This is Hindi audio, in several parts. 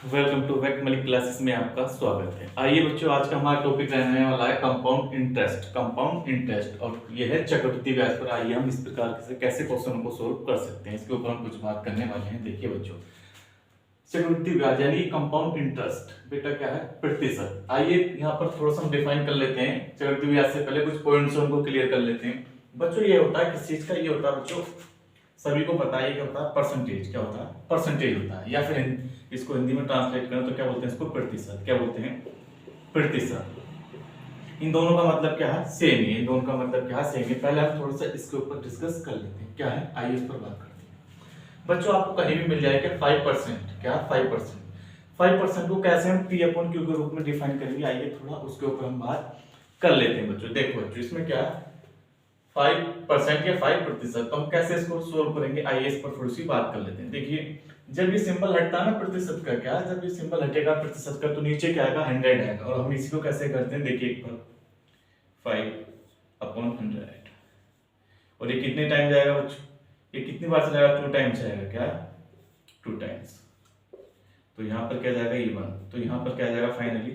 वेलकम टू वेट मलिक क्लासेस में आपका स्वागत है। आइए बच्चों, आज का हमारा टॉपिक रहने वाला है कंपाउंड इंटरेस्ट और ये है चक्रवृद्धि ब्याज पर। आइए हम इस प्रकार से कैसे क्वेश्चन को सोल्व कर सकते हैं, इसके ऊपर हम कुछ बात करने वाले हैं। देखिए बच्चों, चक्रवृद्धि ब्याज यानी कंपाउंड इंटरेस्ट बेटा क्या है? प्रतिशत। आइए यहाँ पर थोड़ा सा हम डिफाइन कर लेते हैं। चक्रवृद्धि ब्याज से पहले कुछ पॉइंट्स उनको क्लियर कर लेते हैं। बच्चों ये होता है किस चीज का? ये होता है बच्चों, सभी को पता है क्या होता है? परसेंटेज। क्या होता है? परसेंटेज होता है, या फिर इसको हिंदी में ट्रांसलेट करें तो क्या बोलते हैं इसको? प्रतिशत। क्या बोलते हैं? प्रतिशत। इन दोनों का मतलब क्या है? सेम ही। इन दोनों का मतलब क्या है? सेम ही। पहले हम थोड़ा सा इसके ऊपर डिस्कस कर लेते हैं। क्या है? आइए इस पर बात करते हैं। बच्चों आपको कहीं भी मिल जाएगा 5%। क्या? 5%। 5% को कैसे हम P अपॉन Q के रूप में डिफाइन करेंगे? आइए थोड़ा उसके ऊपर हम बात कर लेते हैं बच्चों। देखो बच्चों, इसमें क्या है? 5% या 5%। तो हम कैसे इसको सोल्व करेंगे? आइए इस पर थोड़ी सी बात कर लेते हैं। देखिए, जब ये सिंबल हटता है ना प्रतिशत का, क्या जब ये सिंबल हटेगा प्रतिशत का तो नीचे क्या आएगा? 100 आएगा। और हम इसी को कैसे करते हैं? देखिए एक बार 5/100। और ये कितने टाइम जाएगा बच्चों? ये कितनी बार चलेगा? 2 टाइम्स जाएगा। क्या? 2 टाइम्स। तो यहाँ पर क्या जाएगा? ये 1। तो यहाँ पर क्या जाएगा? फाइनली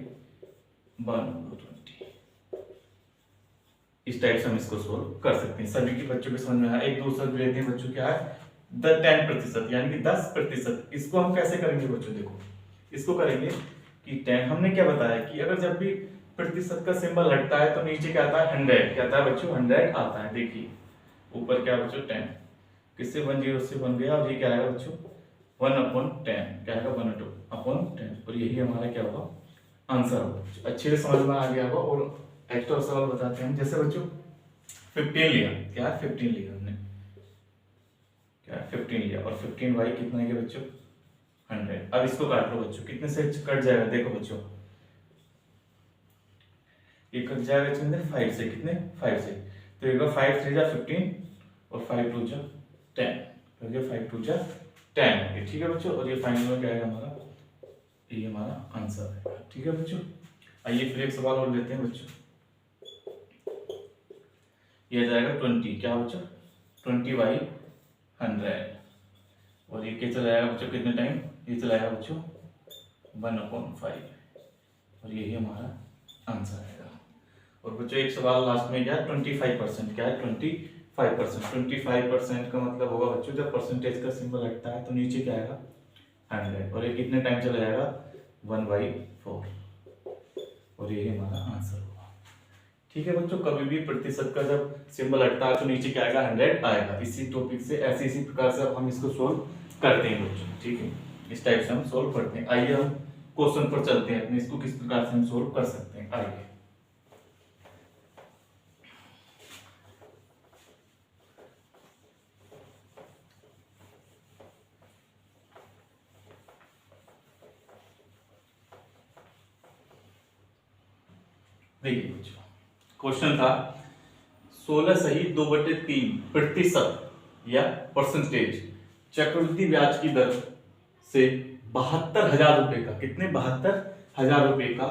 1/20। इस टाइप से हम इसको सोल्व कर सकते हैं। सभी के बच्चों के समझ में आया? एक दूसरा लेते हैं बच्चों। क्या है? 10% यानी कि 10%। इसको हम कैसे करेंगे बच्चों? देखो, इसको करेंगे कि 10। हमने क्या बताया कि अगर जब भी प्रतिशत का सिंबल हटता है तो नीचे क्या आता है? 100। क्या आता है बच्चों? 100 आता है। देखिए ऊपर क्या बच्चों? 10। किससे 10 से बन गया। और ये क्या आएगा बच्चों? 1/10। क्या आएगा? 1/10। और यही हमारा क्या होगा? आंसर होगा। अच्छे से समझ में आ गया होगा। और एक्स्ट्रा सवाल बताते हैं। जैसे बच्चों 15 लिया। क्या? 15 लिया हमने। क्या? 15 लिया। और 15 कितना है बच्चों? 100। अब इसको काट लो बच्चों। कितने से कट जाएगा? देखो बच्चों, ये कट जाएगा इसके अंदर 5 से। कितने? 5 से। तो ये 5 3 जा 15 और 5 2 जा 10। तो ये 5 2 जा 10। ठीक है बच्चों। और ये फाइनल में क्या आएगा हमारा? ये हमारा आंसर है। ठीक है बच्चों। आइए फिर एक सवाल और लेते हैं बच्चों। ये आ जाएगा 20। क्या बच्चों? 20/100। और ये क्या चलाएगा बच्चों? कितने टाइम ये चलाएगा बच्चों? 1/5। और यही हमारा आंसर आएगा। और बच्चों एक सवाल लास्ट में क्या? 25%। क्या है? 25%। 25% का मतलब होगा बच्चों, जब परसेंटेज का सिंबल हटता है तो नीचे क्या आएगा? 100। और ये कितने टाइम चला जाएगा? 1/4। और यही हमारा आंसर होगा। ठीक है बच्चों, कभी भी प्रतिशत का जब सिंबल हटता है तो नीचे क्या आएगा? 100 आएगा। इसी टॉपिक से ऐसे इसी प्रकार से अब हम इसको सोल्व करते हैं बच्चों। ठीक है, इस टाइप से हम सोल्व करते हैं। आइए हम क्वेश्चन पर चलते हैं अपने, इसको किस प्रकार से हम सोल्व कर सकते हैं। आइए देखिए बच्चों, क्वेश्चन था 16 सही 2/3% या परसेंटेज चक्रवृद्धि ब्याज की दर से 72,000 रुपए का, कितने? 72,000 रुपए का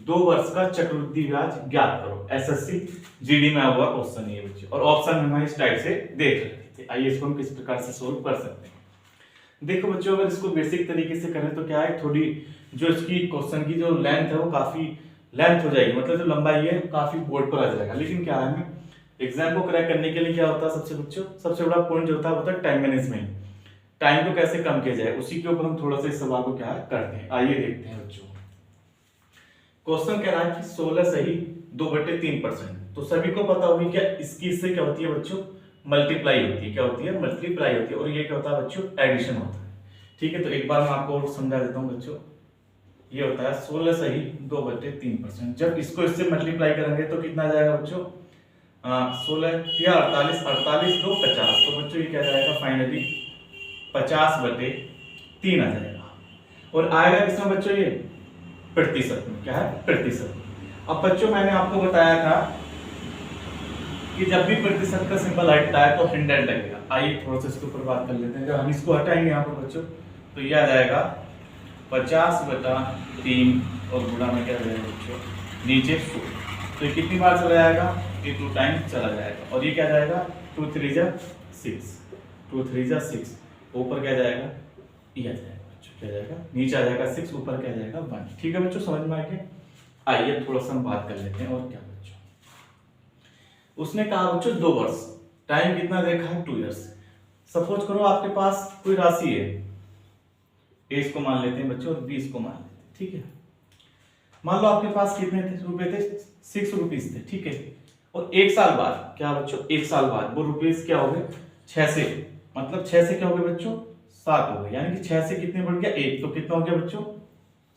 2 वर्ष का चक्रवृद्धि ब्याज ज्ञात करो। एसएससी जीडी में हुआ क्वेश्चन है बच्चे। और ऑप्शन हमारे इस टाइप से देख रहे थे। आइए इसको हम किस प्रकार से सोल्व कर सकते हैं। देखो बच्चों, अगर इसको बेसिक तरीके से करें तो क्या है, थोड़ी जो इसकी क्वेश्चन की जो लेंथ है वो काफी लेंथ हो जाएगी, मतलब जो लंबाई है काफी बोर्ड पर आ जाएगा। लेकिन क्या है, एग्जाम को क्रैक करने के लिए क्या होता है, सबसे बड़ा पॉइंट जो होता है टाइम मैनेजमेंट। टाइम को कैसे कम किया जाए, उसी के ऊपर हम थोड़ा सा इस सवाल को क्या करते हैं। आइए देखते हैं बच्चों। क्वेश्चन कह रहा है कि 16 सही 2/3%। तो सभी को पता होगी क्या इसकी इससे क्या होती है बच्चों? मल्टीप्लाई होती है। क्या होती है? मल्टीप्लाई होती है। और ये क्या होता है बच्चों? एडिशन होता है। ठीक है, तो एक बार मैं आपको और समझा देता हूँ बच्चों। ये होता है 16 सही 2/3%। जब इसको इससे मल्टीप्लाई करेंगे तो कितना जाएगा बच्चों? 16 या 48, 48 2 50। तो बच्चों ये क्या जाएगा? फाइनली 50/3 आ जाएगा। और आएगा किसमें बच्चों? ये प्रतिशत में। क्या है? प्रतिशत। अब बच्चों मैंने आपको बताया था कि जब भी प्रतिशत का सिंबल हटता है तो 100 लगेगा। आइए थोड़ा सा इसके ऊपर बात कर लेते हैं। जब हम इसको हटाएंगे यहाँ पर बच्चों तो ये आ जाएगा 50/3 और गुणा में क्या जाएगा बच्चों? नीचे 100। तो ये कितनी बार चला जाएगा? ये 2 टाइम चला जाएगा। और ये क्या जाएगा? 2 3 जा 6। 2 3 जा 6। ऊपर क्या जाएगा? ये आ जाएगा बच्चों। क्या जाएगा, नीचे आ जाएगा 6, ऊपर क्या जाएगा 1। ठीक है बच्चों, समझ में आ गया। आइए थोड़ा सा हम बात कर लेते हैं और क्या बच्चों। उसने कहा बच्चों 2 वर्ष, टाइम कितना देखा है 2 इयर्स। सपोज करो आपके पास कोई राशि है, ए इसको मान लेते हैं बच्चों और बी इसको मान लेते हैं। ठीक है, मान लो आपके पास कितने थे रुपए थे, 6 रुपीज थे। ठीक है, और 1 साल बाद क्या बच्चों, 1 साल बाद वो रुपीज क्या हो गए 6 से, मतलब 6 से क्या हो गए बच्चों 7 हो गए, यानी कि 6 से कितने बढ़ गया 1, तो कितना हो गया बच्चों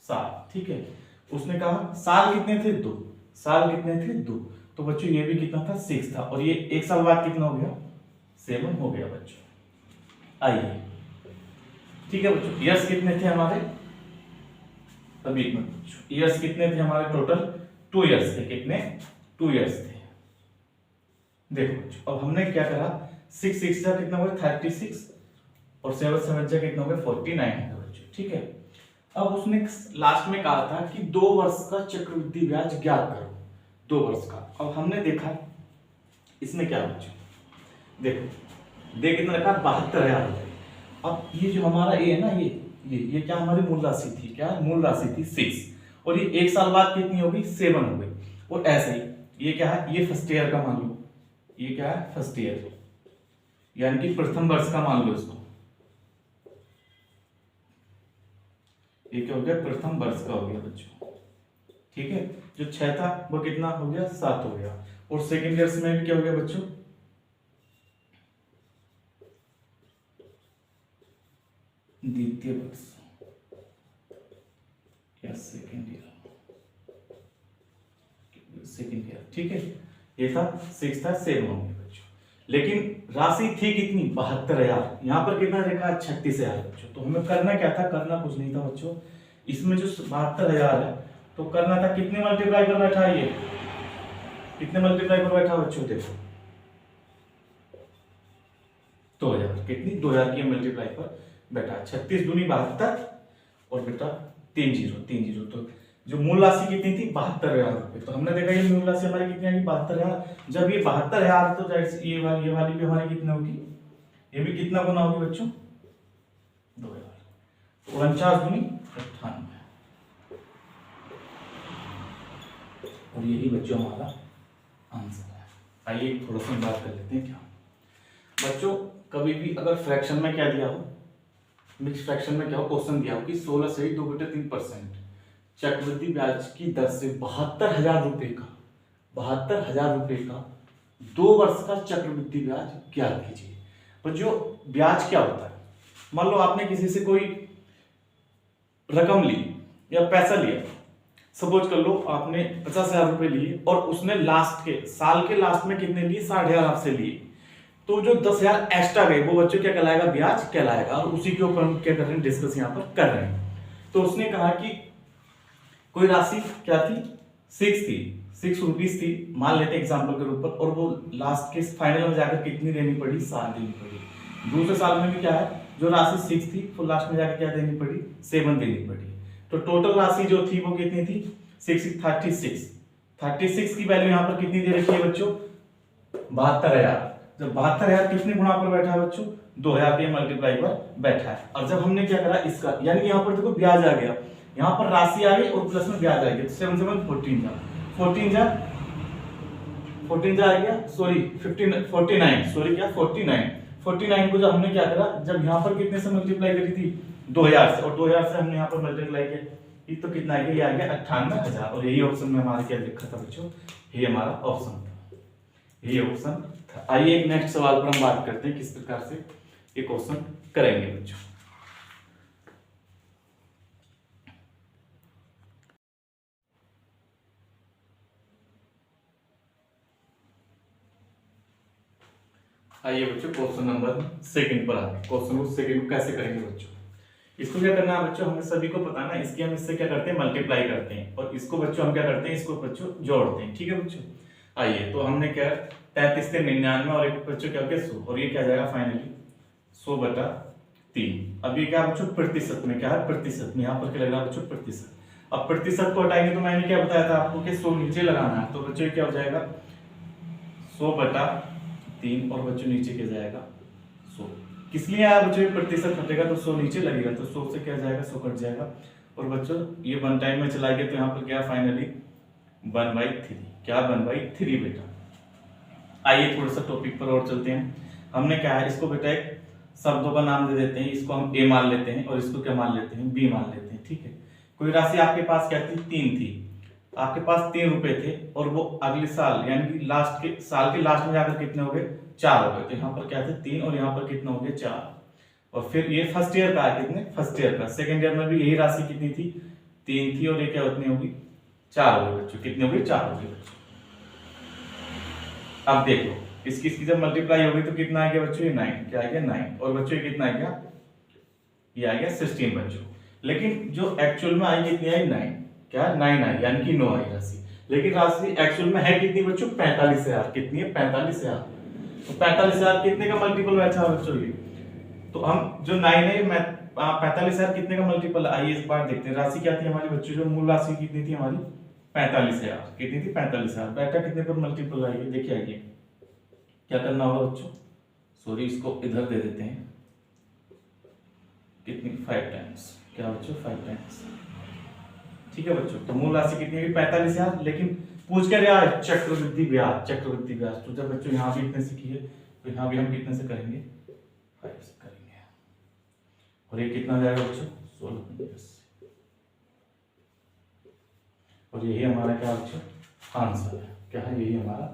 7। ठीक है, उसने कहा साल कितने थे 2, साल कितने थे 2, तो बच्चों ये भी कितना था 6 था, और ये 1 साल बाद कितना हो गया 7 हो गया बच्चों। आइए, ठीक है बच्चों, ईयर्स कितने थे हमारे, अभी एक मिनट बच्चों, ईयर्स कितने थे हमारे टोटल 2 इयर्स थे, कितने 2 इयर्स थे। देखो बच्चों, अब हमने क्या करा, 6 6 जा कितना हुआ 36 और 7 7 जा कितना हो गया 49 है बच्चों। ठीक है, अब उसने लास्ट में कहा था कि 2 वर्ष का चक्रवृद्धि ब्याज ज्ञात करो, 2 वर्ष का। अब हमने देखा इसमें क्या बच्चों, देखो दे कितना रखा 72,000 रुपए। अब ये जो हमारा ए है ना, ये क्या हमारी मूल राशि थी, क्या मूल राशि थी 6, और ये 1 साल बाद कितनी होगी 7 हो गई। और ऐसे ही ये क्या है, ये फर्स्ट ईयर का मान लो, ये क्या है फर्स्ट ईयर, यानी कि प्रथम वर्ष का मान लो इसको, ये क्या हो गया प्रथम वर्ष का हो गया बच्चों। ठीक है, जो 6 था वो कितना हो गया 7 हो गया, और सेकेंड ईयर में क्या हो गया बच्चों द्वितीय वर्ष या सेकेंड ईयर, सेकेंड ईयर। ठीक है, ये था 6 था 7 होंगे बच्चों, लेकिन राशि थी कितनी 72,000, यहाँ पर कितना देखा 36,000 बच्चों। तो हमें करना क्या था, करना कुछ नहीं था बच्चों, इसमें जो 72,000 है तो करना था कितने मल्टीप्लाई कर बैठा है, ये कितने मल्टीप्लाई कर बैठा बच्चों, देखो 2000, कितनी 2000 की मल्टीप्लाई पर बैठा, 36 दूनी 72 और बेटा 3 0, तो जो मूल राशि कितनी थी 72,000 रुपए। तो हमने देखा ये मूल राशि हमारी कितनी आई 72,000, जब ये 72,000 तो ये वाली भी हमारी कितनी होगी, ये भी कितना गुना होगी बच्चों 2000, तो 49 दूनी 98, और यही बच्चों हमारा आंसर है। आइए थोड़ा सा बात कर लेते हैं क्या बच्चों, कभी भी अगर फ्रैक्शन में क्या दिया हो, मिक्स फ्रैक्शन में क्या हो, क्वेश्चन दिया हो कि 16 से 2/3% चक्रवृद्धि ब्याज की दर से 72,000 रुपए का 2 वर्ष का चक्रवृद्धि ब्याज ज्ञात कीजिए। तो जो ब्याज क्या होता है, मान लो आपने किसी से कोई रकम ली या पैसा लिया, सपोज कर लो आपने 50,000 रुपए लिए और उसने लास्ट के साल के लास्ट में कितने लिए 60,000 आपसे लिए, तो जो 10,000 एक्स्ट्रा गए वो बच्चों क्या कहलाएगा, ब्याज कहलाएगा। और उसी के ऊपर हम क्या कर रहे हैं, डिस्कस यहाँ पर कर रहे हैं। तो उसने कहा कि कोई राशि क्या थी 6 रुपीज थी, मान लेते हैं एग्जाम्पल के ऊपर, और वो लास्ट के फाइनल में जाकर कितनी देनी पड़ी 7 देनी पड़ी। दूसरे साल में भी क्या है, जो राशि 6 थी वो लास्ट में जाकर क्या देनी पड़ी 7 देनी पड़ी। तो टोटल राशि जो थी वो कितनी थी 36 की वैल्यू यहाँ पर कितनी दे रखी है बच्चों 72,000। जब 72,000 कितने गुणा पर बैठा है बच्चों 2000 के मल्टीप्लाई पर बैठा है। और जब हमने क्या करा इसका, यानी कि यहाँ पर देखो ब्याज आ गया, यहाँ पर राशि आ गई और प्लस में ब्याज आ गया, 7 7 14 जा आ गया, सॉरी 49 49 को जब हमने क्या करा, जब यहाँ पर कितने से मल्टीप्लाई करी थी 2000 से, और 2000 से हमने यहाँ पर मल्टीप्लाई किया, ये तो कितना आ गया, ये आ गया 98,000। और यही ऑप्शन में हमारे क्या लिखा था बच्चों, ये हमारा ऑप्शन था, ये ऑप्शन था। आइए एक नेक्स्ट सवाल पर हम बात करते हैं किस प्रकार से ये क्वेश्चन करेंगे बच्चों। आइए बच्चों क्वेश्चन नंबर सेकंड पर आते हैं। क्वेश्चन को सेकंड को कैसे करेंगे बच्चों, इसको क्या करना है बच्चों, हमें सभी को पता है ना, इसकी हम इससे क्या करते हैं मल्टीप्लाई करते हैं, और इसको बच्चों हम क्या करते हैं, इसको बच्चों जोड़ते हैं। ठीक है बच्चों, आइए तो हमने क्या 33 से 99 और एक बच्चों क्या हो गया 100, और ये क्या जाएगा फाइनली 100/3। अब ये क्या बच्चों प्रतिशत में, क्या है प्रतिशत में, यहाँ पर क्या लग रहा है बच्चों प्रतिशत। अब प्रतिशत को हटाएंगे तो मैंने क्या बताया था आपको कि 100 नीचे लगाना है, तो बच्चों क्या हो जाएगा 100/3 और बच्चों नीचे क्या जाएगा 100। किस लिए आया बच्चों, प्रतिशत हटेगा तो 100 नीचे लगेगा, तो 100 से क्या जाएगा, 100 कट जाएगा। और बच्चों ये 1 टाइम में चला गया, तो यहाँ पर क्या फाइनली 1/3, क्या 1/3 बेटा। आइए थोड़ा सा टॉपिक पर और चलते हैं। हमने क्या है, इसको बेटा एक शब्दों का नाम दे देते हैं, इसको हम ए मान लेते हैं और इसको क्या मान लेते हैं, बी मान लेते हैं, ठीक है। कोई राशि आपके पास क्या थी, 3 थी, आपके पास 3 रुपए थे, और वो अगले साल यानी कि लास्ट के साल के लास्ट में जाकर कितने हो गए, 4 हो गए। तो यहाँ पर क्या थे, 3, और यहाँ पर कितना हो गया, 4। और फिर ये फर्स्ट ईयर का है, कितने, फर्स्ट ईयर का। सेकंड ईयर में भी यही राशि कितनी थी, 3 थी, और ये क्या उतनी होगी, 4 हो गई बच्चों। कितनी हो गई, 4 हो गई बच्चों। अब देखो इसकी जब मल्टीप्लाई होगी तो कितना आ गया बच्चों, ये 9, क्या आ गया 9, और बच्चों ये कितना आ गया, ये आ गया 16 बच्चों। लेकिन जो एक्चुअल में आई कितनी आई, 9, क्या 9 आई, यानी कि 9 आई राशि। लेकिन राशि एक्चुअल में है कितनी बच्चों, 45,000। कितनी है, 45,000। तो 45,000 कितने का मल्टीपल बैठा बच्चों ये, तो हम जो 9 है 45,000 कितने का मल्टीपल, आइए इस बार देखते हैं। राशि क्या थी हमारी बच्चों, जो मूल राशि कितनी थी हमारी, 45,000। कितनी थी, 45,000। बेटा कितने पर मल्टीपल आएगी, देखिए आइए क्या करना होगा बच्चों, सॉरी इसको इधर दे देते हैं, कितनी, 5 टाइम्स, क्या बच्चों 5 टाइम्स, ठीक है बच्चों। तो मूल राशि कितनी है, 45,000। लेकिन पूछ क्या रहा है, चक्रवृद्धि ब्याज, चक्रवृद्धि ब्याज। तो जब बच्चों यहाँ भी इतने से किए तो यहाँ भी हम कितने से करेंगे, 5 से करेंगे। और ये कितना जाएगा बच्चों, 16। और यही हमारा क्या बच्चों, आंसर है, क्या है, यही हमारा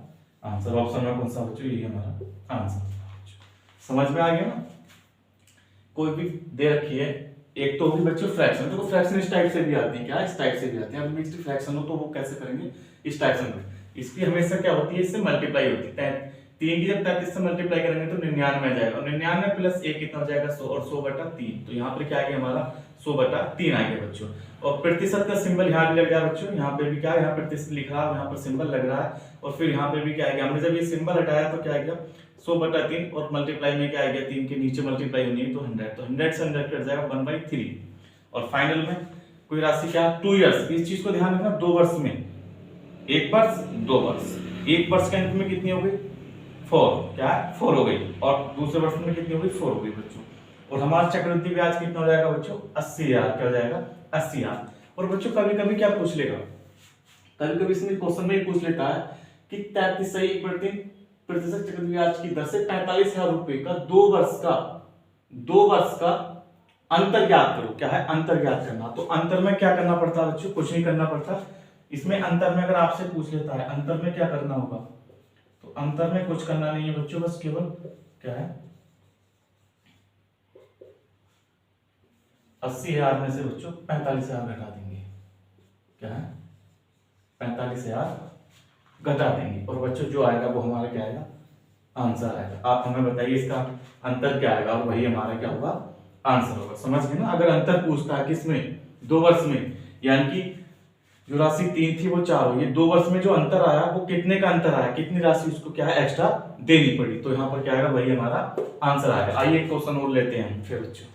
आंसर। ऑप्शन में कौन सा बच्चों, यही हमारा आंसर। समझ में आ गया ना। कोई भी दे रखी है, एक तो होगी बच्चों फ्रैक्शन, देखो फ्रैक्शन इस टाइप से भी आती है, क्या इस टाइप से भी आती है। अब मिक्स्ड फ्रैक्शन हो तो वो कैसे करेंगे, इस टाइप से। इसकी हमेशा क्या होती है, इससे मल्टीप्लाई होती है। 3 की जब 33 से मल्टीप्लाई करेंगे तो 99 आ जाएगा, और 99 प्लस 1 कितना हो जाएगा, 100, और 100/3। तो यहाँ पर क्या आ गया हमारा, 100/3 आ गया बच्चों। और प्रतिशत का सिंबल यहाँ भी लग गया बच्चों, यहाँ पे भी क्या है, यहाँ प्रतिशत लिख रहा है, यहाँ पर सिंबल लग रहा है। और फिर यहाँ पे भी क्या आ गया, हमने जब ये सिंबल हटाया तो क्या आ गया, 100/3, और मल्टीप्लाई में क्या आ गया, 3 के नीचे मल्टीप्लाई होनी है तो 100, तो 100 से 100 कट जाएगा, 1/3। और फाइनल में कोई राशि क्या, 2 इयर्स, इस चीज को ध्यान रखना, 2 वर्ष में, 1 वर्ष 2 वर्ष, 1 वर्ष के अंत में कितनी हो गई, 4, क्या 4 हो गई, और दूसरे वर्ष में कितनी हो गई, 4 हो गई बच्चों। और हमारा चक्रवृद्धि ब्याज कितना हो जाएगा बच्चों, 80,000, क्या हो जाएगा, 80,000। और बच्चों कभी कभी क्या पूछ लेगा, कभी कभी इसमें क्वेश्चन में ही पूछ लेता है कि 33% चक्रवृद्धि ब्याज की दर से 45,000 रुपए का 2 वर्ष का अंतर ज्ञात करो। क्या है, अंतर ज्ञात करना। तो अंतर में क्या करना पड़ता है बच्चों, कुछ नहीं करना पड़ता। इसमें अंतर में अगर आपसे पूछ लेता है अंतर में क्या करना होगा, तो अंतर में कुछ करना नहीं है बच्चों, बस केवल क्या है, 80,000 में से बच्चों 45,000 घटा देंगे, क्या है 45,000 घटा देंगे, और बच्चों जो आएगा वो हमारा क्या आएगा, आंसर आएगा। आप हमें बताइए इसका अंतर क्या आएगा, और वही हमारा क्या होगा, आंसर होगा। समझ गए ना। अगर अंतर पूछता है किसमें, 2 वर्ष में, यानी कि जो राशि 3 थी वो 4 हुई, 2 वर्ष में जो अंतर आया वो कितने का अंतर आया, कितनी राशि उसको क्या है एक्स्ट्रा देनी पड़ी, तो यहाँ पर क्या आएगा, वही हमारा आंसर आएगा। आइए क्वेश्चन और लेते हैं हम फिर बच्चों।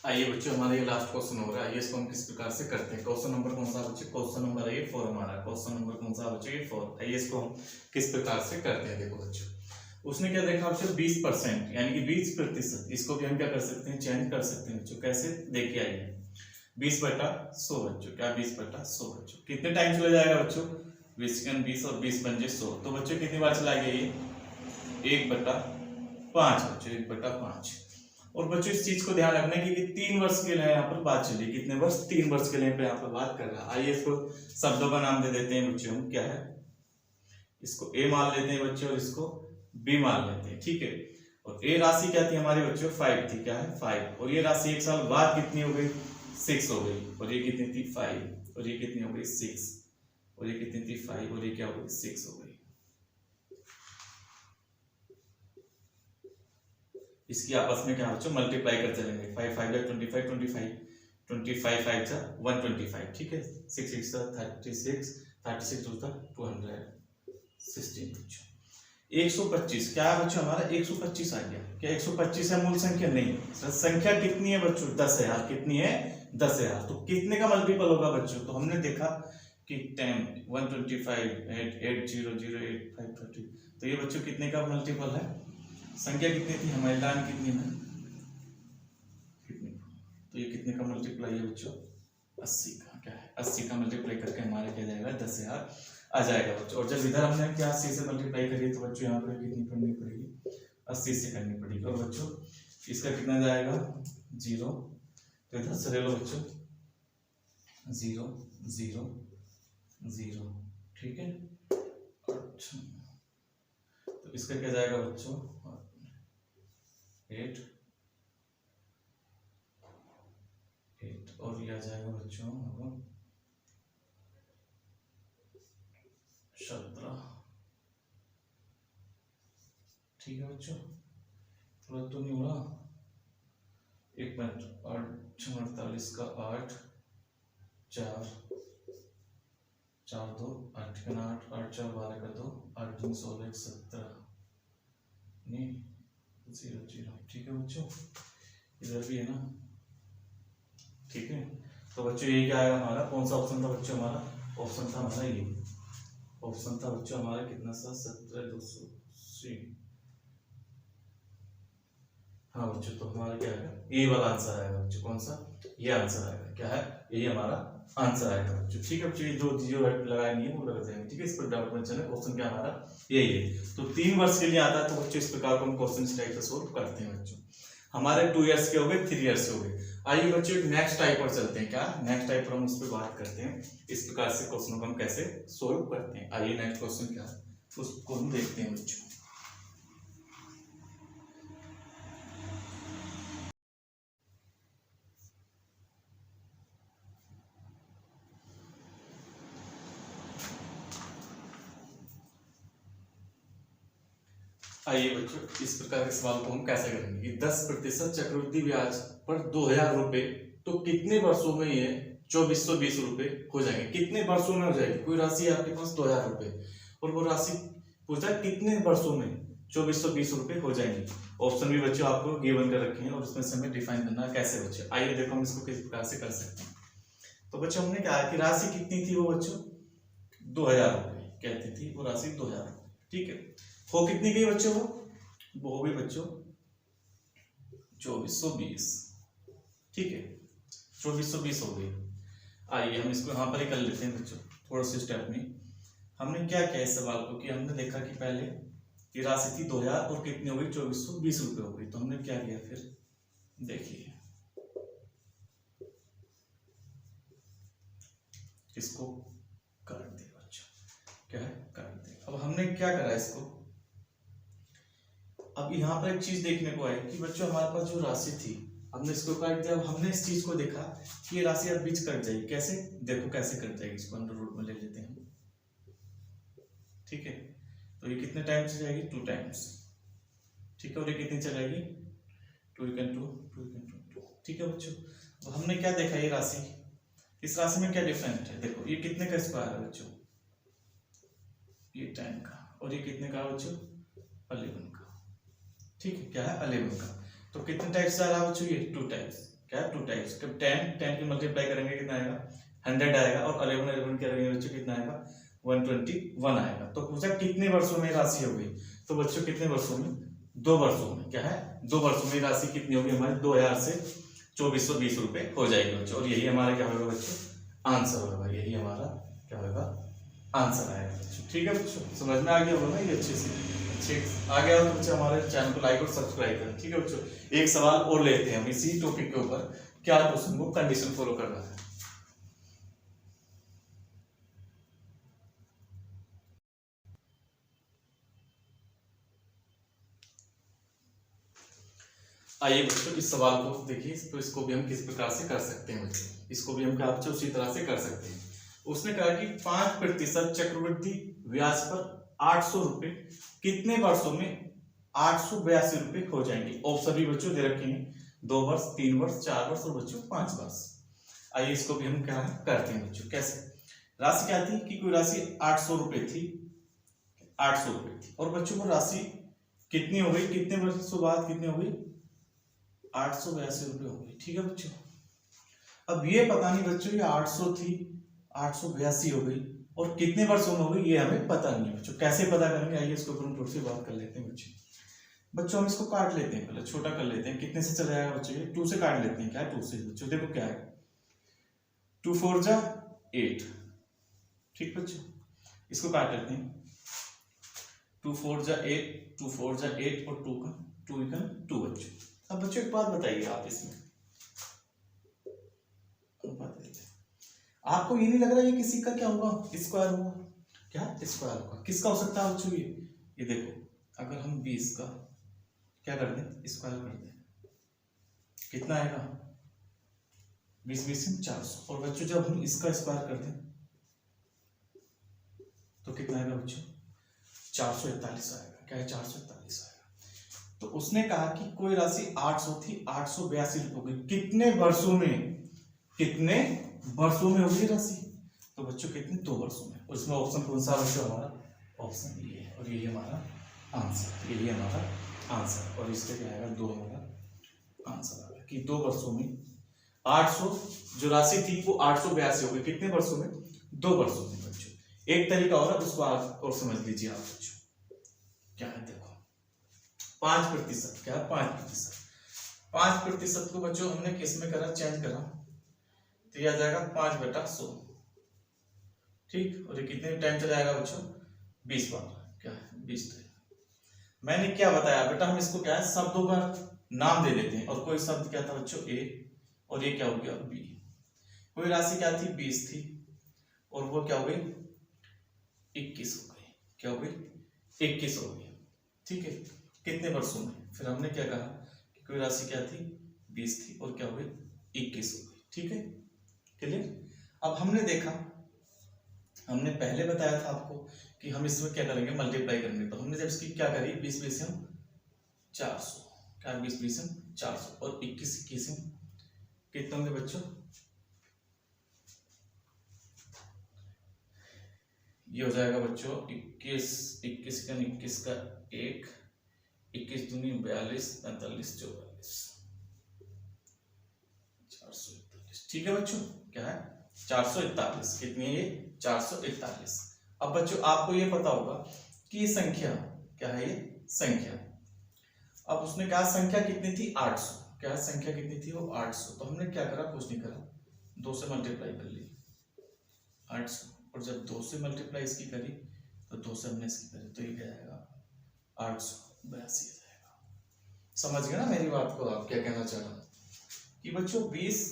आइए बच्चों हमारा ये लास्ट क्वेश्चन हो रहा है, इसको हम किस प्रकार से करते हैं। क्वेश्चन नंबर कौन सा बच्चे, क्वेश्चन नंबर है ये 4 हमारा। क्वेश्चन नंबर कौन सा बच्चे, ये 4। आइए इसको हम किस प्रकार से करते हैं। देखो बच्चों, उसने क्या देखा बच्चों, 20% यानी कि 20%, इसको भी हम क्या कर सकते हैं, चेंज कर सकते हैं बच्चों। कैसे, देखिए आइए, 20/100 बच्चों, क्या 20/100 बच्चों, कितने टाइम चला जाएगा बच्चों, 20 और 20 बन जाए 100, तो बच्चों कितनी बार चला गया ये, 1/5 बच्चों, 1/5। और बच्चों इस चीज को ध्यान रखना है कि 3 वर्ष के लिए यहाँ पर बात चली, कितने वर्ष, 3 वर्ष के लिए यहाँ पर बात कर रहा है। आइए इसको शब्दों का नाम दे देते हैं बच्चों हम, क्या है, इसको ए मान लेते हैं बच्चों, और इसको बी मान लेते हैं, ठीक है। और ए राशि क्या थी हमारी बच्चों, 5 थी, क्या है 5, और ये राशि 1 साल बाद कितनी हो गई, 6 हो गई, और ये कितनी थी 5, और ये कितनी हो गई 6, और ये कितनी थी 5, और ये क्या हो गई 6 हो गई। इसकी आपस में क्या बच्चों मल्टीप्लाई कर चलेंगे, 5 5 25 25 25 5 जा 125, ठीक है, 6 6 36 36 2 216 बच्चों। 125 क्या है बच्चों हमारा 125 आ गया। क्या 125 है मूल संख्या? नहीं, संख्या कितनी है बच्चों? 10,000। कितनी है? 10,000। तो कितने का मल्टीपल होगा बच्चों? तो हमने देखा कि 10 125 8 8 0 0 8 5 30। तो ये बच्चों कितने का मल्टीपल है? संख्या कितनी थी हमारी? लाइन कितनी है कितनी? तो ये कितने का मल्टीप्लाई है बच्चों? 80 का। क्या है? 80 का मल्टीप्लाई करके हमारे क्या जाएगा? 10,000 आ जाएगा बच्चों। और जब इधर हमने क्या 80 से मल्टीप्लाई करी तो बच्चों यहाँ पर कितनी करनी पड़ेगी? 80 से करनी पड़ेगी। और बच्चों इसका कितना जाएगा? 0। तो इधर से ले लो बच्चों 0 0 0। ठीक है। अच्छा तो इसका क्या जाएगा बच्चों? 8 8 और ये आ जाएगा बच्चों 17। ठीक है बच्चों, थोड़ा तो नहीं हुआ? 1 मिनट। 8 48 का 8 4 4 2 8 का 8 8 4 12 का 2 8 2 16 17 नहीं 0 0। ठीक है बच्चों, इधर भी है ना? ठीक है। तो बच्चों ये क्या आएगा हमारा? कौन सा ऑप्शन था बच्चों हमारा? ऑप्शन था हमारा ये। ऑप्शन था बच्चों हमारा कितना सा? 17 280। हाँ बच्चों, तो हमारा क्या आएगा? ये वाला आंसर आएगा बच्चों। कौन सा? ये आंसर आएगा। क्या है? यही हमारा आंसर आएगा बच्चों। ठीक है बच्चों, ये जो जो लगाए नहीं है वो लग जाएंगे। ठीक है, इस पर डाउट मत चले। क्वेश्चन क्या हमारा यही है। तो 3 वर्ष के लिए आता है तो बच्चों इस प्रकार को हम क्वेश्चन इस टाइप से सोल्व करते हैं बच्चों। हमारे 2 इयर्स के हो गए, 3 इयर्स हो गए। आइए बच्चों एक नेक्स्ट टाइप पर चलते हैं। क्या नेक्स्ट टाइप पर हम उस पर बात करते हैं, इस प्रकार से क्वेश्चन को हम कैसे सोल्व करते हैं। आइए नेक्स्ट क्वेश्चन क्या है उसको हम देखते हैं बच्चों। आइए बच्चों इस प्रकार के सवाल को हम कैसे करेंगे कि 10% चक्रवृद्धि ब्याज पर 2,000 रुपए तो कितने वर्षों में ये 2420 रुपए हो जाएंगे? कितने वर्षों में हो जाएगी? कोई राशि है आपके पास 2,000 रुपए और वो राशि पूछा कितने वर्षों में 2420 रुपए हो जाएंगे। ऑप्शन भी बच्चों आपको गिवन कर रखे हैं और उसमें से हमें डिफाइन करना है कैसे बच्चों। आइए देखो हम इसको किस प्रकार से कर सकते हैं। तो बच्चों हमने क्या कि राशि कितनी थी वो बच्चों? 2,000 रुपए कहती थी वो राशि 2,000 रुपए। ठीक है, हो कितनी गई बच्चों? वो हो गई बच्चों 2420। ठीक है, 2420 हो गई। आइए हम इसको यहाँ पर ही कर लेते हैं बच्चों थोड़ा से स्टेप में। हमने क्या किया इस सवाल को कि हमने देखा कि पहले ये राशि थी 2,000 और कितनी हो गई? 2420 रुपए हो गई। तो हमने क्या किया फिर देखिए इसको काट दिया बच्चों। क्या है? काट दिया। अब हमने क्या करा इसको, अब यहाँ पर एक चीज देखने को आई कि बच्चों हमारे पास जो राशि थी हमने इसको काट दिया। अब हमने इस चीज को देखा कि ये राशि अब बीच कट जाएगी। कैसे? देखो कैसे कट जाएगी। इसको अंडर रूट में ले लेते हैं। ठीक है, तो ये कितने टाइम से जाएगी? 2 टाइम्स। ठीक है, और ये कितनी चलेगी? 2 2 2 2। ठीक है बच्चों, अब हमने क्या देखा ये राशि, इस राशि में क्या डिफरेंट है? देखो ये कितने का स्क्वायर है बच्चों? ये 10 का। और ये कितने का बच्चों? 11 का। ठीक है, क्या है? 11 का। तो कितने टाइप्स से आ रहा बच्चों? ये 2 टाइप्स। क्या है? 2 टाइप्स। कब 10 की मल्टीप्लाई करेंगे कितना आएगा? 100 आएगा। और 11 करेंगे बच्चों कितना आएगा? 121 आएगा। तो पूछा कितने वर्षों में राशि हो गई? तो बच्चों कितने वर्षों में? 2 वर्षों में। क्या है? 2 वर्षों में राशि कितनी होगी हमारी? 2,000 से 2420 रुपए हो जाएगी बच्चों। और यही हमारा क्या होगा बच्चों? आंसर होगा। यही हमारा क्या होगा? आंसर आएगा बच्चों। ठीक है बच्चों, समझ में आ गया होगा ना ये अच्छे से? ठीक आ गया तो बच्चों हमारे चैनल को लाइक और सब्सक्राइब करें। ठीक है बच्चों, एक सवाल और लेते हैं हम इसी टॉपिक के ऊपर। क्या क्वेश्चन को कंडीशन फॉलो करना है। आइए बच्चों इस सवाल को देखिए, तो इसको भी हम किस प्रकार से कर सकते हैं बच्चों। इसको भी हम क्या बच्चों उसी तरह से कर सकते हैं। उसने कहा कि 5% चक्रवृद्धि ब्याज पर 800 रुपए कितने वर्षों में 882 रुपए हो जाएंगे। ऑप्शन भी बच्चों दे रखे हैं, 2 वर्ष, 3 वर्ष, 4 वर्ष और बच्चों 5 वर्ष। आइए इसको भी हम क्या करते हैं बच्चों। कैसे? राशि क्या थी कि कोई राशि 800 रुपए थी। 800 रुपए थी, और बच्चों को राशि कितनी हो गई, कितने वर्षों बाद कितनी हो गई, 882 रुपये हो गई। ठीक है बच्चों, अब ये पता नहीं बच्चों ये 800 थी 882 हो गई और कितने वर्षों में हो गई ये हमें पता नहीं है बच्चों। कैसे पता करेंगे, आइए इसके ऊपर हम थोड़ी सी बात कर लेते हैं बच्चों। बच्चों हम इसको काट लेते हैं, पहले छोटा कर लेते हैं। कितने से चला जाएगा बच्चों, ये 2 से काट लेते हैं। क्या है 2 से बच्चों, देखो क्या है 2 4 जा 8। ठीक बच्चों, इसको काट लेते हैं। 2 4 जा 8, 2 4 जा 8 और 2 का 2 इक्वल 2 बच्चों। अब बच्चों एक बात बताइए आप, इसमें आपको ये नहीं लग रहा ये किसी का क्या होगा, स्क्वायर होगा, क्या स्क्वायर होगा। किसका हो सकता है बच्चों, ये देखो अगर हम 20 का क्या कर दें, स्क्वायर कर दें, कितना आएगा 20 20 400। और बच्चों जब हम इसका स्क्वायर कर दें तो कितना आएगा बच्चों, 441 आएगा। क्या है 441 आएगा। तो उसने कहा कि कोई राशि 800 थी 882 रुपये हो गई, कितने वर्षों में, कितने वर्षों में होगी राशि, तो बच्चों कितने 2 वर्षों में। उसमें ऑप्शन कौन सा बच्चों, हमारा ऑप्शन ये है, और यही हमारा आंसर, यही हमारा आंसर। और इसके क्या आएगा 2 हमारा आंसर आएगा कि 2 वर्षों में 800 जो राशि थी वो 882 हो गई, कितने वर्षों में, 2 वर्षों में बच्चों। एक तरीका और है, उसको और समझ लीजिए आप बच्चों। क्या है देखो 5%, क्या है 5%। 5% को बच्चों हमने किस में करा, चेंज करा, तो यह आ जाएगा 5/100। ठीक, और ये कितने टाइम चला जाएगा बच्चों, 20 बार। क्या है 20 टाइम। मैंने क्या बताया बेटा, हम इसको क्या है शब्दों का नाम दे देते हैं। और कोई शब्द क्या था बच्चों ए, और ये क्या हो गया बी। कोई राशि क्या थी 20 थी और वो क्या हो गई 21 हो गई। क्या हो गई 21 हो गई। ठीक है, कितने वर्षों में। फिर हमने क्या कहा कि कोई राशि क्या थी 20 थी और क्या हो गई 21 हो गई। ठीक है, क्लियर। अब हमने देखा, हमने पहले बताया था आपको कि हम इसमें क्या करेंगे, मल्टीप्लाई करेंगे। तो हमने जब इसकी क्या करी 20 20 400, क्या 20 20 400 और 21 21 कितने होंगे बच्चों, ये हो जाएगा बच्चों 21 21 का 21 का 1, 21 दूनी 42 45 44 441। ठीक है बच्चों, क्या है 441। कितनी है ये 441। अब बच्चों आपको ये पता होगा कि ये संख्या क्या है, ये संख्या। अब उसने कहा संख्या कितनी थी 800, क्या संख्या कितनी थी वो 800। तो हमने क्या करा, कुछ नहीं करा, 2 से मल्टीप्लाई कर ली 800। और जब 2 से मल्टीप्लाई इसकी करी तो 2 से हमने इसकी करी, तो ये क्या आएगा 882 जाएगा। समझ गए ना मेरी बात को, आप क्या कहना चाह रहा हूं कि बच्चों 20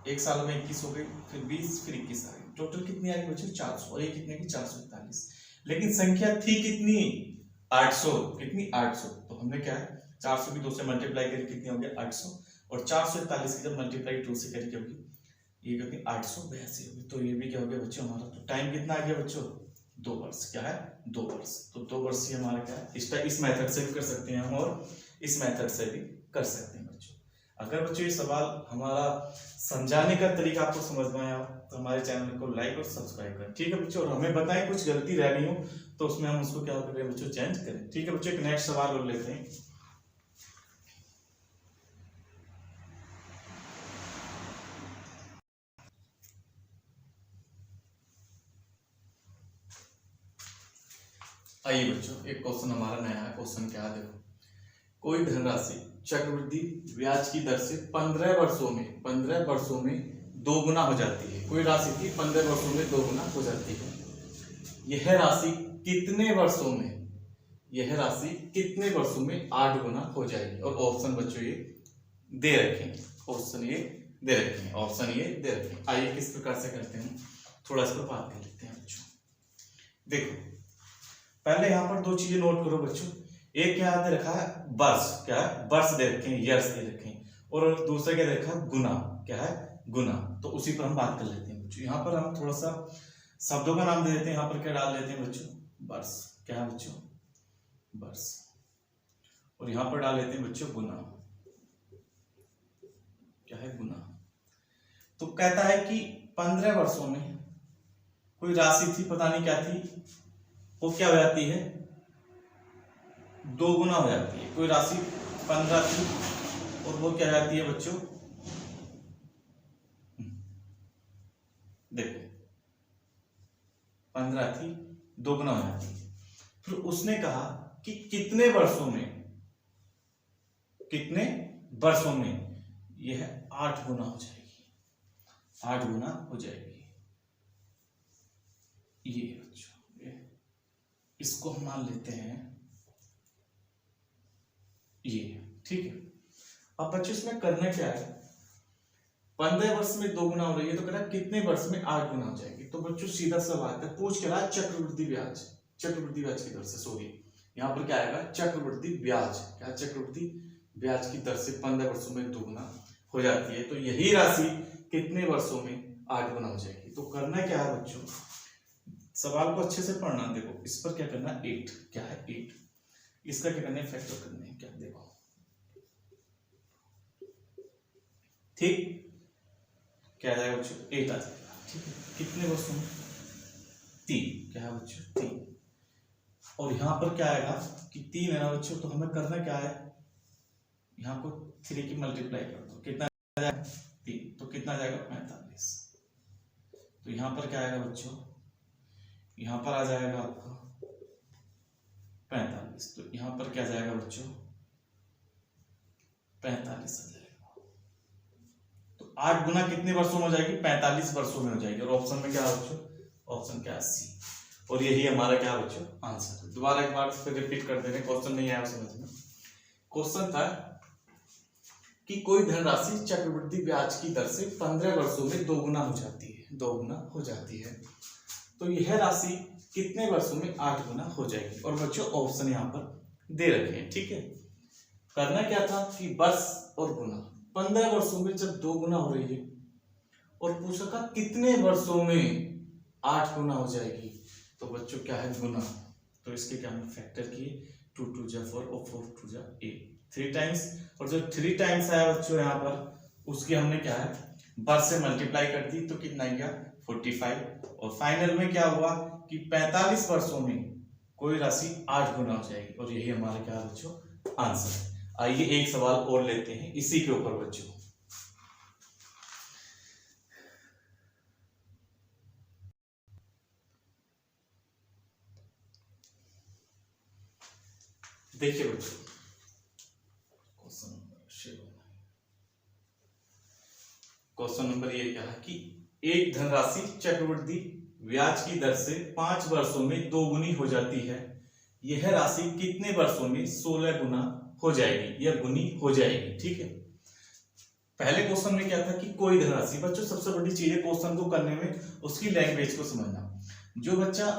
एक साल में 21 हो गई, फिर 20 फिर 21 आ गई, टोटल कितनी आ गई बच्चों 400। और ये कितने की 441। लेकिन संख्या थी कितनी 800, कितनी 800। तो हमने क्या है 400 की 2 से मल्टीप्लाई करी, कितनी हो गया 800। और 441 की जब मल्टीप्लाई 2 से करी क्या होगी, ये कितनी 882 होगी। तो ये भी क्या हो गया बच्चों हमारा। तो टाइम कितना आ गया बच्चों 2 वर्ष। क्या है 2 वर्ष। तो 2 वर्ष ही हमारा क्या है, इस मेथड से भी कर सकते हैं हम और इस मेथड से भी कर सकते हैं बच्चों। अगर बच्चों ये सवाल हमारा समझाने का तरीका आपको समझ में आया तो हमारे चैनल को लाइक और सब्सक्राइब करें। ठीक है बच्चों, और हमें बताएं कुछ गलती रह गई हो तो उसमें हम उसको क्या करें बच्चों, चेंज करें। ठीक है बच्चों, एक नेक्स्ट सवाल और लेते हैं। आइए बच्चों, एक क्वेश्चन हमारा नया है। क्वेश्चन क्या है देखो, कोई धनराशि चक्रवृद्धि ब्याज की दर से 15 वर्षों में 2 गुना हो जाती है। कोई राशि थी 15 वर्षों में 2 गुना हो जाती है। यह राशि कितने वर्षों में, यह राशि कितने वर्षों में 8 गुना हो जाएगी। और ऑप्शन बच्चों ये दे रखे हैं, ऑप्शन ये दे रखे हैं, ऑप्शन ये दे रखे हैं। आइए किस प्रकार से करते हैं, थोड़ा इस पर बात कर लेते हैं बच्चों। देखो पहले यहाँ पर 2 चीजें नोट करो बच्चों। एक क्या दे रखा है वर्ष, क्या है वर्ष दे रखे हैं, ईयर्स दे रखे हैं। और दूसरा क्या दे रखा है गुना, क्या है गुना। तो उसी पर हम बात कर लेते हैं बच्चों। यहाँ पर हम थोड़ा सा शब्दों का नाम दे देते हैं। यहाँ पर क्या डाल देते हैं बच्चों वर्ष, क्या है बच्चों वर्ष। और यहाँ पर डाल लेते हैं बच्चों गुना, क्या है गुना। तो कहता है कि 15 वर्षों में कोई राशि थी, पता नहीं क्या थी, वो क्या हो जाती है, 2 गुना हो जाती है। कोई राशि 15 थी और वो क्या जाती है बच्चों, देखो 15 थी, 2 गुना हो जाती है। फिर उसने कहा कि कितने वर्षों में यह 8 गुना हो जाएगी, 8 गुना हो जाएगी। ये बच्चों, इसको हम मान लेते हैं ये, ठीक है। अब बच्चों इसमें करना क्या है, 15 वर्ष में 2 गुना हो रही है, तो कह रहा है कितने वर्ष में 8 गुना हो जाएगी। तो बच्चों सीधा सा बात है, पूछ के रहा है चक्रवृद्धि ब्याज की दर से, सॉरी यहाँ पर क्या आएगा, चक्रवृद्धि ब्याज, क्या चक्रवृद्धि ब्याज की दर से 15 वर्षों में 2 गुना हो जाती है। तो यही राशि कितने वर्षों में 8 गुना हो जाएगी। तो करना क्या है बच्चों, सवाल को अच्छे से पढ़ना। देखो इस पर क्या करना, 8, क्या है 8, इसका क्या करना है, फैक्टर करना है, क्या देखो, ठीक, क्या आ जाएगा बच्चों, 8 आ जाएगा, ठीक है। कितने वर्षों में, 3, क्या है बच्चों 3। और यहां पर क्या आएगा कि 3 है ना बच्चों, तो हमें करना क्या है, यहाँ को 3 की मल्टीप्लाई कर दो, कितना आ जाएगा 3, तो कितना आ जाएगा 45। तो यहाँ पर क्या आएगा बच्चों, यहाँ पर आ जाएगा आपका 45, तो यहाँ पर क्या जाएगा बच्चों 45 आ जाएगा। तो 8 गुना कितने वर्षों में हो जाएगी, 45 वर्षों में हो जाएगी। और ऑप्शन में क्या है बच्चों, ऑप्शन क्या है सी। और यही हमारा क्या है बच्चों, आंसर है। दोबारा एक बार फिर रिपीट कर दे रहे, क्वेश्चन नहीं आया समझ में। क्वेश्चन था कि कोई धनराशि चक्रवृद्धि ब्याज की दर से 15 वर्षों में 2 गुना हो जाती है, 2 गुना हो जाती है। तो यह राशि कितने वर्षों में 8 गुना हो जाएगी। और बच्चों ऑप्शन यहाँ पर दे रखे हैं, ठीक है। करना क्या था कि वर्ष और गुना, 15 वर्षों में जब 2 गुना हो रही है और पूछा था कितने वर्षों में 8 गुना हो जाएगी, तो बच्चों क्या है गुना। तो इसके क्या हमने फैक्टर किए, 2 2 जा 4 और 4 2 जा 8, 3 टाइम्स। और जो 3 टाइम्स आया बच्चों यहाँ पर, उसकी हमने क्या है वर्ष से मल्टीप्लाई कर दी, तो कितना गया 45। और फाइनल में क्या हुआ कि 45 वर्षों में कोई राशि 8 गुना हो जाएगी। और यही हमारा क्या है बच्चों, आंसर है। आइए एक सवाल और लेते हैं इसी के ऊपर बच्चों। देखिए बच्चों, क्वेश्चन नंबर ये क्या है कि एक धनराशि चक्रवृद्धि ब्याज की दर से 5 वर्षों में 2 गुनी हो जाती है। यह राशि कितने वर्षों में 16 गुना हो जाएगी, यह गुनी हो जाएगी, ठीक है। पहले क्वेश्चन में क्या था कि कोई धनराशि, बच्चों सबसे बड़ी चीज है क्वेश्चन को करने में उसकी लैंग्वेज को समझना। जो बच्चा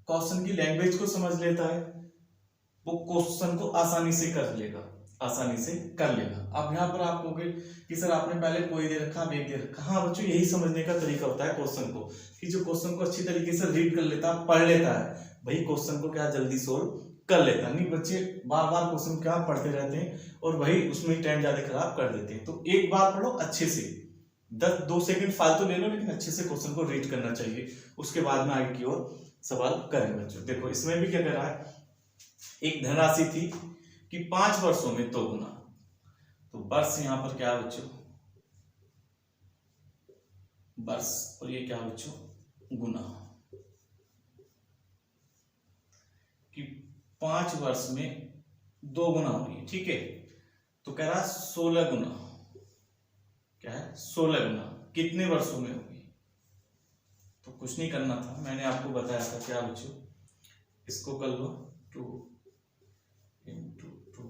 क्वेश्चन की लैंग्वेज को समझ लेता है वो क्वेश्चन को आसानी से कर लेगा, आसानी से कर लेगा। अब यहाँ पर आप कहोगे कि सर आपने पहले कोई दे रखा, अब एक दे रखा। हाँ बच्चों, यही समझने का तरीका होता है क्वेश्चन को, कि जो क्वेश्चन को अच्छी तरीके से रीड कर लेता है, पढ़ लेता है, वही क्वेश्चन को क्या जल्दी सोल्व कर लेता है। नहीं बच्चे बार बार क्वेश्चन क्या पढ़ते रहते हैं और वही उसमें टाइम ज्यादा खराब कर देते हैं। तो एक बार पढ़ो अच्छे से, 2 सेकंड फालतू ले लो, लेकिन अच्छे से क्वेश्चन को रीड करना चाहिए, उसके बाद में आगे की ओर सवाल करें बच्चों। देखो इसमें भी क्या कर रहा है, एक धनराशि थी कि 5 वर्षों में 2 गुना, तो वर्ष यहां पर क्या है बच्चों वर्ष, और ये क्या है बच्चों गुना, कि 5 वर्ष में 2 गुना हो रही है, ठीक है। तो कह रहा 16 गुना, क्या है 16 गुना कितने वर्षों में होगी। तो कुछ नहीं करना था, मैंने आपको बताया था क्या बच्चों, इसको कर लो 2 into 2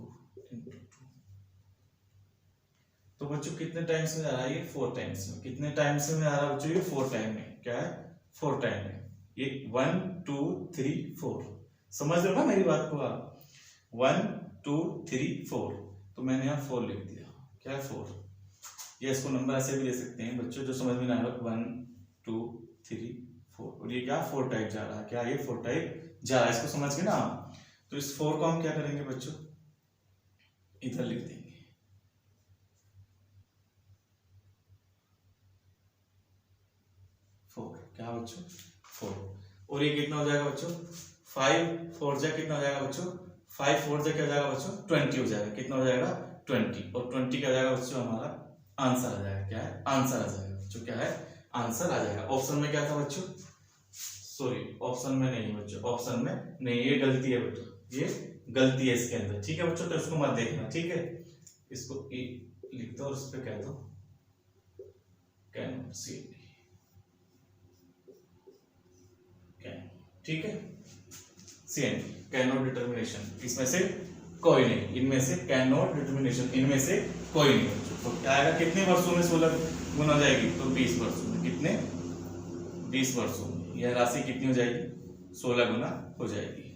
into 2। तो बच्चों कितने टाइम्स में आ रहा है ये 4 टाइम्स में। कितने टाइम्स में आ रहा है बच्चों ये 4 टाइम में, क्या है 4 टाइम में। ये 1 2 3 4, समझ रहे हो ना मेरी बात को आप, 1 2 3 4। तो मैंने यहाँ 4 लिख दिया, क्या है 4। ये इसको नंबर ऐसे भी ले सकते हैं बच्चों, जो समझ में ना आए 1 2 3 4। और ये क्या 4 टाइप जा रहा है, क्या ये 4 टाइप जा रहा है, इसको समझ के ना। तो इस 4 को हम क्या करेंगे बच्चों, इधर लिख देंगे, क्या बच्चों 4। और ये कितना हो जाएगा बच्चों 5 4 जा कितना हो जाएगा बच्चों, 5 4 जा क्या हो जाएगा बच्चों 20 हो जाएगा, कितना हो जाएगा 20, और 20 क्या हो जाएगा बच्चों हमारा आंसर आ जाएगा, क्या है आंसर आ जाएगा बच्चों, क्या है आंसर आ जाएगा। ऑप्शन में क्या था बच्चों, सॉरी ऑप्शन में नहीं बच्चों, ऑप्शन में नहीं, ये गलती है बच्चों, ये गलती है इसके अंदर, ठीक है बच्चों, तो इसको मत देखना, ठीक है, इसको ए लिख दो और उस पर कह दो कैन सी, ठीक है, CN कैन नॉट डिटर्मिनेशन, इसमें से कोई नहीं, इनमें से कैन नॉट डिटर्मिनेशन, इनमें से कोई नहीं। तो क्या आएगा, कितने वर्षों में 16 गुना हो जाएगी, तो 20 वर्षों में, कितने 20 वर्षों में यह राशि कितनी हो जाएगी 16 गुना हो जाएगी।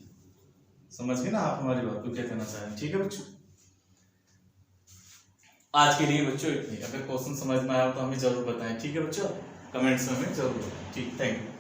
समझ गए ना आप हमारी बात को, क्या कहना चाह रहे हैं, ठीक है बच्चों। आज के लिए बच्चों इतनी, अगर क्वेश्चन समझ में आया हो तो हमें जरूर बताएं, ठीक है बच्चों, कमेंट्स में हमें जरूर बताएं, ठीक, थैंक यू।